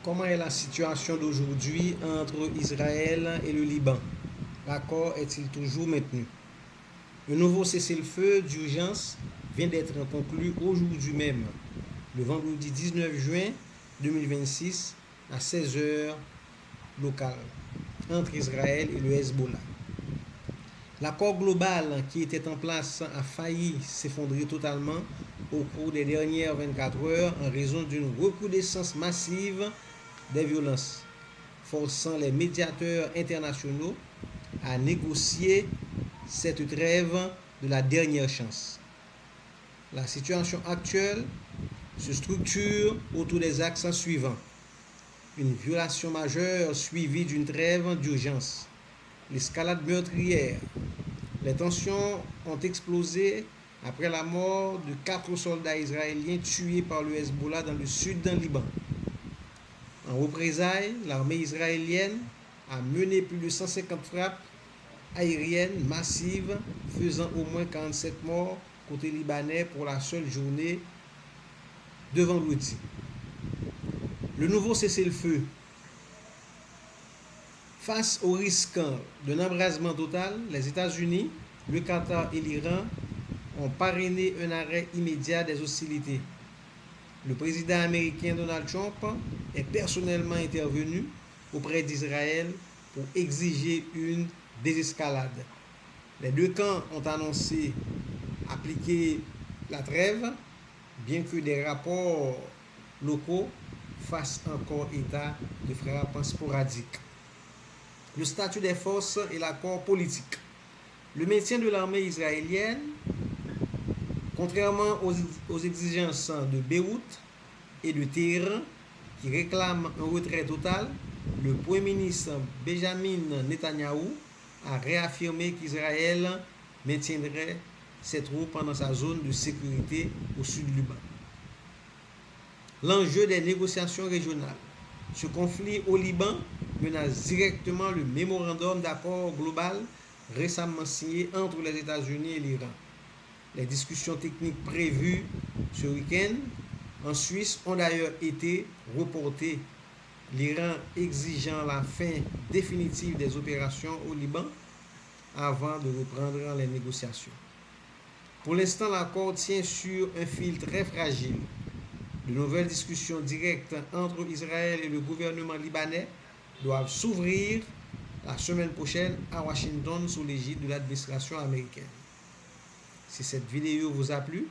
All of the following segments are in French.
Comment est la situation d'aujourd'hui entre Israël et le Liban? L'accord est-il toujours maintenu? Un nouveau cessez-le-feu d'urgence vient d'être conclu aujourd'hui même, le vendredi 19 juin 2026 à 16 heures locales, entre Israël et le Hezbollah. L'accord global qui était en place a failli s'effondrer totalement au cours des dernières 24 heures en raison d'une recrudescence massive des violences, forçant les médiateurs internationaux à négocier cette trêve de la dernière chance. La situation actuelle se structure autour des axes suivants. Une violation majeure suivie d'une trêve d'urgence. L'escalade meurtrière. Les tensions ont explosé après la mort de 4 soldats israéliens tués par le Hezbollah dans le sud du Liban. En représailles, l'armée israélienne a mené plus de 150 frappes aériennes massives, faisant au moins 47 morts côté libanais pour la seule journée de vendredi. Le nouveau cessez-le-feu. Face au risque d'un embrasement total, les États-Unis, le Qatar et l'Iran ont parrainé un arrêt immédiat des hostilités. Le président américain Donald Trump est personnellement intervenu auprès d'Israël pour exiger une désescalade. Les deux camps ont annoncé appliquer la trêve, bien que des rapports locaux fassent encore état de frappes sporadiques. Le statut des forces et l'accord politique. Le maintien de l'armée israélienne, contrairement aux exigences de Beyrouth et de Téhéran, qui réclament un retrait total, le Premier ministre Benjamin Netanyahou a réaffirmé qu'Israël maintiendrait ses troupes dans sa zone de sécurité au sud du Liban. L'enjeu des négociations régionales. Ce conflit au Liban menace directement le mémorandum d'accord global récemment signé entre les États-Unis et l'Iran. Les discussions techniques prévues ce week-end en Suisse ont d'ailleurs été reportées, l'Iran exigeant la fin définitive des opérations au Liban avant de reprendre les négociations. Pour l'instant, l'accord tient sur un fil très fragile. De nouvelles discussions directes entre Israël et le gouvernement libanais doivent s'ouvrir la semaine prochaine à Washington sous l'égide de l'administration américaine. Si cette vidéo vous a plu,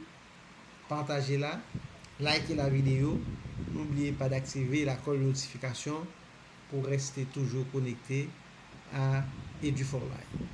partagez-la, likez la vidéo, n'oubliez pas d'activer la cloche de notification pour rester toujours connecté à Edu4Life.